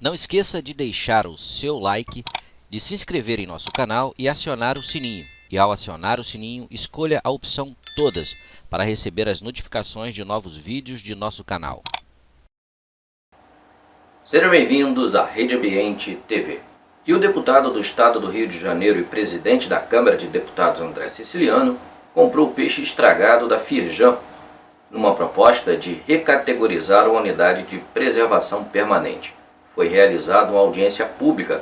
Não esqueça de deixar o seu like, de se inscrever em nosso canal e acionar o sininho. E ao acionar o sininho, escolha a opção Todas para receber as notificações de novos vídeos de nosso canal. Sejam bem-vindos à Rede Ambiente TV. E o deputado do Estado do Rio de Janeiro e presidente da Câmara de Deputados, André Siciliano, comprou peixe estragado da Firjan, numa proposta de recategorizar a unidade de preservação permanente. Foi realizada uma audiência pública,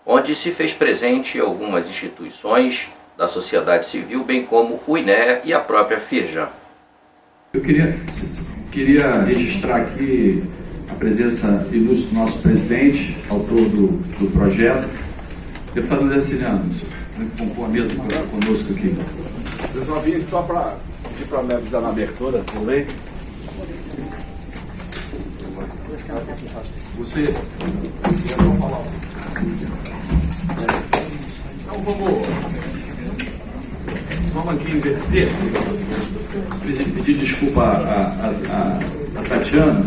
onde se fez presente algumas instituições da sociedade civil, bem como o INEA e a própria Firjan. Eu queria registrar aqui a presença ilustre do nosso presidente, autor do projeto, deputado André Siciliano, que compõe a mesa conosco aqui. Eu só vim só para pedir para me avisar na abertura, tudo bem? Você quer só falar? Então vamos aqui inverter. Pedir desculpa a Tatiana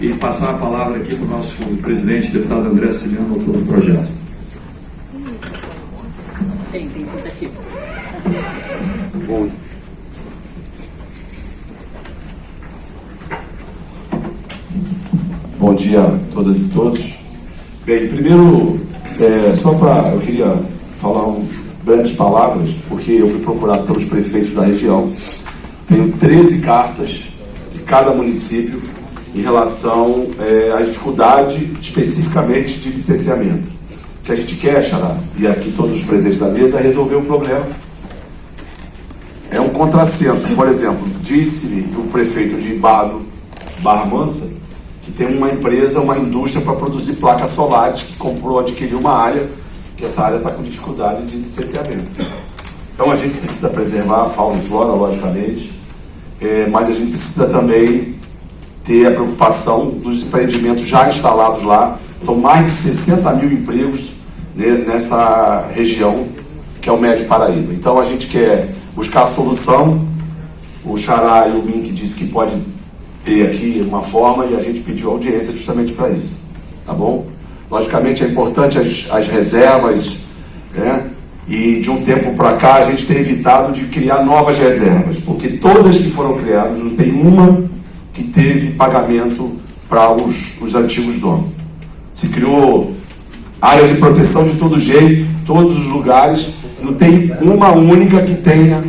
e passar a palavra aqui para o nosso presidente, deputado André Siciliano, autor do projeto. Tem senta aqui. Bom. Bom dia a todas e todos. Bem, primeiro, eu queria falar breves palavras, porque eu fui procurado pelos prefeitos da região. Tenho 13 cartas de cada município em relação à dificuldade especificamente de licenciamento. O que a gente quer, Xará, e aqui todos os presentes da mesa, é resolver o problema. É um contrassenso. Por exemplo, disse-me o prefeito de Barra Mansa que tem uma empresa, uma indústria para produzir placas solares, que adquiriu uma área, que essa área está com dificuldade de licenciamento. Então a gente precisa preservar a fauna e flora, logicamente, mas a gente precisa também ter a preocupação dos empreendimentos já instalados lá. São mais de 60 mil empregos nessa região, que é o Médio Paraíba. Então a gente quer buscar a solução. O Xará e o Mink disse que pode ter aqui uma forma, e a gente pediu audiência justamente para isso, tá bom? Logicamente é importante as reservas, né? E de um tempo para cá a gente tem evitado de criar novas reservas, porque todas que foram criadas, não tem uma que teve pagamento para os antigos donos. Se criou área de proteção de todo jeito, todos os lugares, não tem uma única que tenha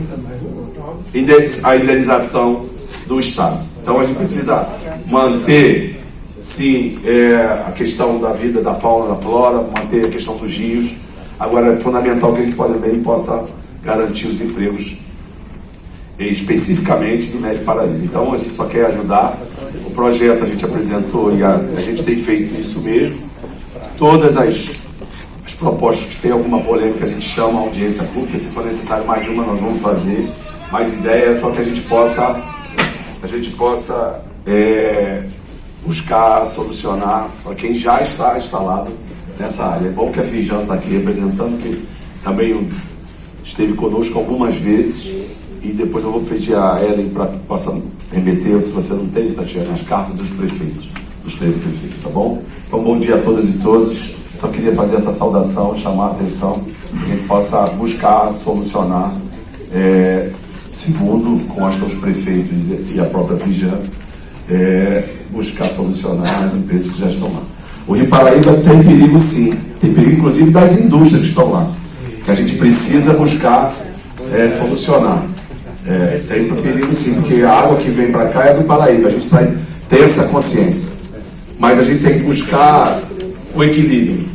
a indenização do Estado. Então a gente precisa manter, sim, a questão da vida, da fauna, da flora, manter a questão dos rios. Agora é fundamental que a gente também possa garantir os empregos especificamente do Médio Paraíba. Então a gente só quer ajudar. O projeto a gente apresentou e a gente tem feito isso mesmo. Todas as propostas que tem alguma polêmica a gente chama a audiência pública. Se for necessário mais de uma, nós vamos fazer. Mais ideia é só que a gente possa buscar solucionar para quem já está instalado nessa área. É bom que a Firjan está aqui representando, que também esteve conosco algumas vezes, e depois eu vou pedir a Ellen para que possa remeter, se você não tem, Tatiana, as cartas dos prefeitos, dos 13 prefeitos, tá bom? Então, bom dia a todas e todos. Só queria fazer essa saudação, chamar a atenção, que a gente possa buscar solucionar, segundo consta os prefeitos e a própria Firjan, buscar solucionar as empresas que já estão lá. O Rio Paraíba tem perigo, sim. Tem perigo, inclusive, das indústrias que estão lá, que a gente precisa buscar solucionar. Tem perigo, sim, porque a água que vem para cá é do Paraíba. A gente tem essa consciência. Mas a gente tem que buscar o equilíbrio,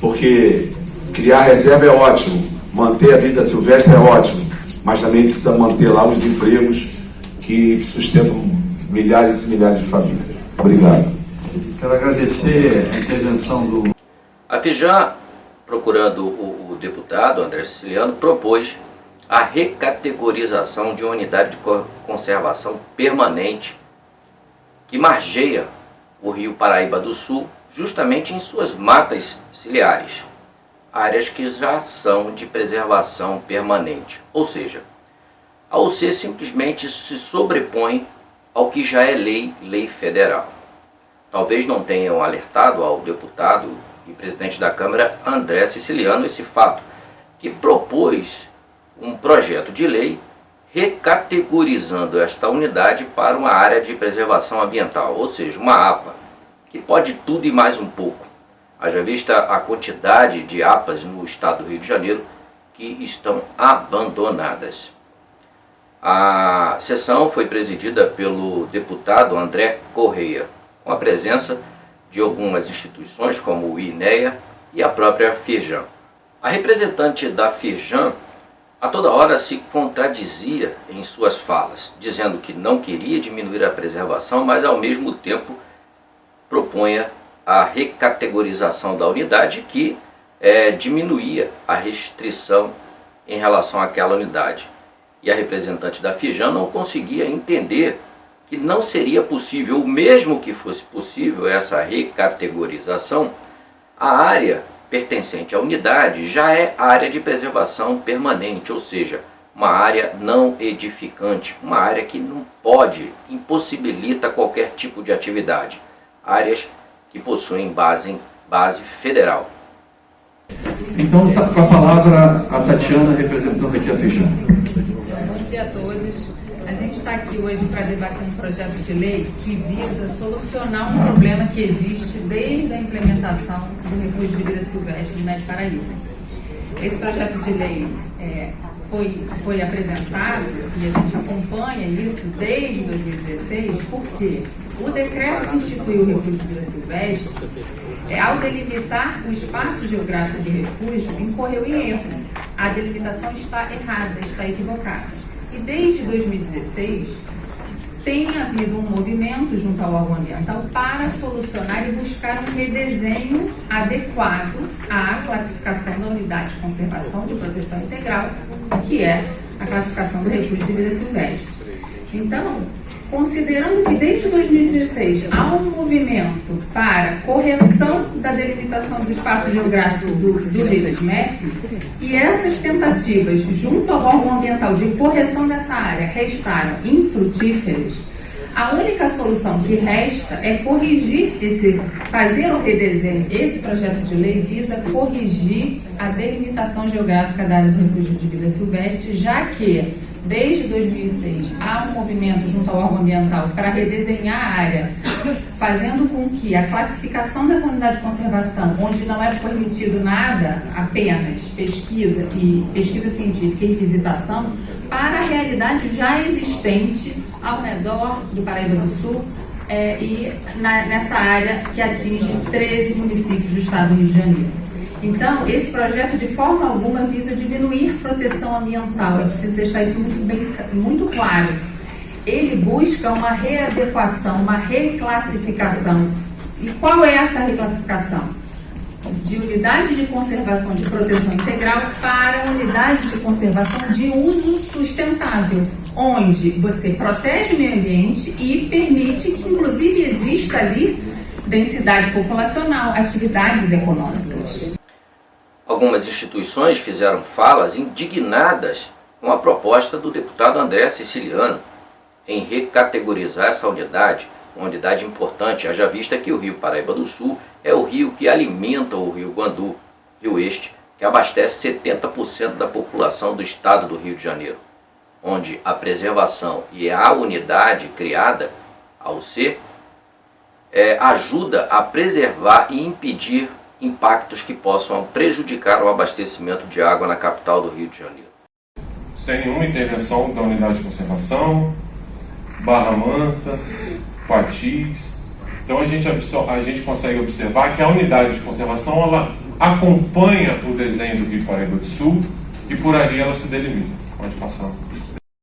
porque criar reserva é ótimo, manter a vida silvestre é ótimo, mas também precisa manter lá os empregos que sustentam milhares e milhares de famílias. Obrigado. Quero agradecer a intervenção do... A Firjan, procurando o deputado André Siciliano, propôs a recategorização de uma unidade de conservação permanente que margeia o Rio Paraíba do Sul justamente em suas matas ciliares, áreas que já são de preservação permanente, ou seja, a OC simplesmente se sobrepõe ao que já é lei federal. talvez não tenham alertado ao deputado e presidente da Câmara, André Siciliano, esse fato, que propôs um projeto de lei recategorizando esta unidade para uma área de preservação ambiental, ou seja, uma APA, que pode tudo e mais um pouco. Haja vista a quantidade de APAs no estado do Rio de Janeiro que estão abandonadas. A sessão foi presidida pelo deputado André Correia, com a presença de algumas instituições como o INEA e a própria Firjan. A representante da Firjan a toda hora se contradizia em suas falas, dizendo que não queria diminuir a preservação, mas ao mesmo tempo propunha a recategorização da unidade que diminuía a restrição em relação àquela unidade. E a representante da Firjan não conseguia entender que não seria possível, mesmo que fosse possível essa recategorização, a área pertencente à unidade já é área de preservação permanente, ou seja, uma área não edificante, uma área que não pode, impossibilita qualquer tipo de atividade, áreas que possuem base federal. Então, com a palavra a Tatiana, representando aqui a Firjan. Bom dia a todos. A gente está aqui hoje para debater um projeto de lei que visa solucionar um problema que existe desde a implementação do Refúgio de Vida Silvestre no Médio Paraíba. Esse projeto de lei foi apresentado e a gente acompanha isso desde 2016, porque o decreto que instituiu o Refúgio de Vida Silvestre, ao delimitar o espaço geográfico do refúgio, incorreu em erro. A delimitação está errada, está equivocada. E desde 2016 tem havido um movimento junto ao órgão ambiental para solucionar e buscar um redesenho adequado à classificação da unidade de conservação de proteção integral, que é a classificação do refúgio de vida silvestre. Então, considerando que desde 2016 há um movimento para correção da delimitação do espaço geográfico do REDESMEP, e essas tentativas junto ao órgão ambiental de correção dessa área restaram infrutíferas, a única solução que resta é fazer o redesenho. Esse projeto de lei visa corrigir a delimitação geográfica da área do refúgio de vida silvestre, já que desde 2006 há um movimento junto ao órgão ambiental para redesenhar a área, fazendo com que a classificação dessa unidade de conservação, onde não é permitido nada, apenas pesquisa científica e visitação, para a realidade já existente ao redor do Paraíba do Sul e nessa área que atinge 13 municípios do estado do Rio de Janeiro. Então, esse projeto de forma alguma visa diminuir proteção ambiental. Eu preciso deixar isso muito claro. Ele busca uma readequação, uma reclassificação. E qual é essa reclassificação? De unidade de conservação de proteção integral para unidade de conservação de uso sustentável, onde você protege o meio ambiente e permite que, inclusive, exista ali densidade populacional, atividades econômicas. Algumas instituições fizeram falas indignadas com a proposta do deputado André Siciliano em recategorizar essa unidade, uma unidade importante, haja vista que o Rio Paraíba do Sul é o rio que alimenta o Rio Guandu, Rio Este, que abastece 70% da população do estado do Rio de Janeiro, onde a preservação e a unidade criada, a UC, ajuda a preservar e impedir impactos que possam prejudicar o abastecimento de água na capital do Rio de Janeiro. Sem nenhuma intervenção da unidade de conservação, Barra Mansa, Quatis. Então a gente consegue observar que a unidade de conservação ela acompanha o desenho do Rio Paraíba do Sul e por ali ela se delimita. Pode passar.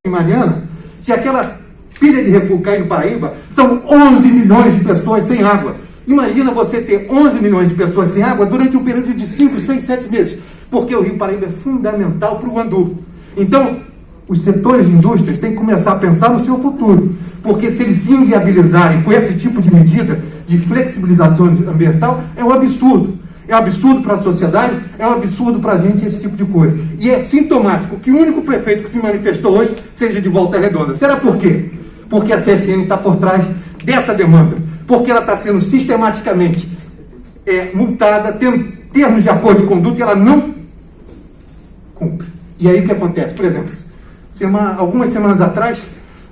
Mariana, se aquela pilha de refúgio cair no Paraíba, são 11 milhões de pessoas sem água. Imagina você ter 11 milhões de pessoas sem água durante um período de 5, 6, 7 meses, porque o Rio Paraíba é fundamental para o Guandu. Então, os setores de indústrias têm que começar a pensar no seu futuro, porque se eles se inviabilizarem com esse tipo de medida de flexibilização ambiental, é um absurdo. É um absurdo para a sociedade, é um absurdo para a gente esse tipo de coisa. E é sintomático que o único prefeito que se manifestou hoje seja de Volta Redonda. Será por quê? Porque a CSN está por trás dessa demanda. porque ela está sendo sistematicamente multada, tendo termos de acordo de conduta, e ela não cumpre. E aí o que acontece? Por exemplo, algumas semanas atrás,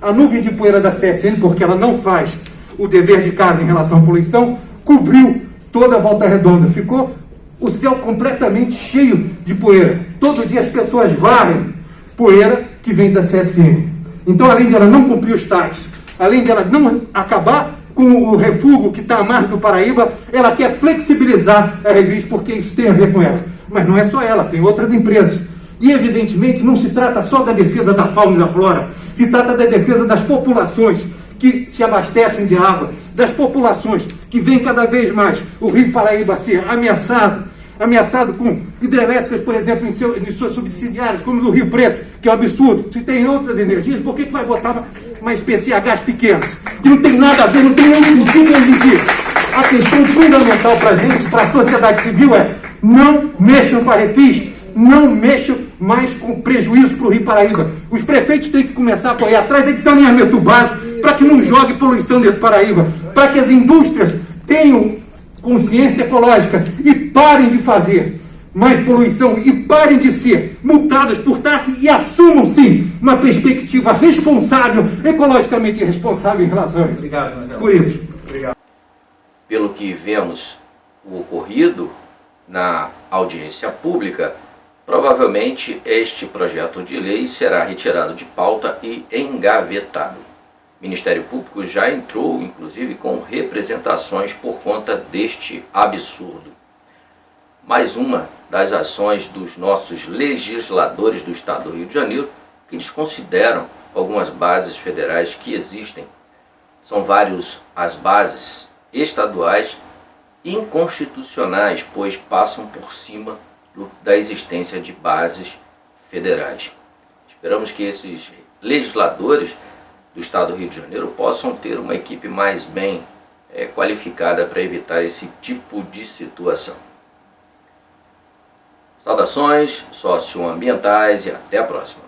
a nuvem de poeira da CSN, porque ela não faz o dever de casa em relação à poluição, cobriu toda a Volta Redonda. Ficou o céu completamente cheio de poeira. Todo dia as pessoas varrem poeira que vem da CSN. Então, além de ela não cumprir os TACs, além de ela não acabar com o refúgio que está à margem do Paraíba, ela quer flexibilizar a Refis, porque isso tem a ver com ela. Mas não é só ela, tem outras empresas. E, evidentemente, não se trata só da defesa da fauna e da flora, se trata da defesa das populações que se abastecem de água, das populações que vêm cada vez mais o Rio Paraíba a ser ameaçado com hidrelétricas, por exemplo, em suas subsidiárias, como no Rio Preto, que é um absurdo. Se tem outras energias, por que vai botar uma SPCHs pequenas? Que não tem nada a ver, não tem nenhum sentido existir. A questão fundamental para a gente, para a sociedade civil, é não mexam com a Refis, não mexam mais com prejuízo para o Rio Paraíba. Os prefeitos têm que começar a correr atrás de saneamento básico para que não jogue poluição dentro do Paraíba, para que as indústrias tenham consciência ecológica e parem de fazer mais poluição e parem de ser multadas por TAC e assumam, sim, uma perspectiva responsável, ecologicamente responsável em relação a isso. Obrigado, por isso. Obrigado. Pelo que vemos o ocorrido na audiência pública, provavelmente este projeto de lei será retirado de pauta e engavetado. O Ministério Público já entrou, inclusive, com representações por conta deste absurdo. Mais uma das ações dos nossos legisladores do Estado do Rio de Janeiro, que desconsideram algumas bases federais que existem. São várias as bases estaduais inconstitucionais, pois passam por cima da existência de bases federais. Esperamos que esses legisladores do Estado do Rio de Janeiro possam ter uma equipe mais bem qualificada para evitar esse tipo de situação. Saudações socioambientais e até a próxima.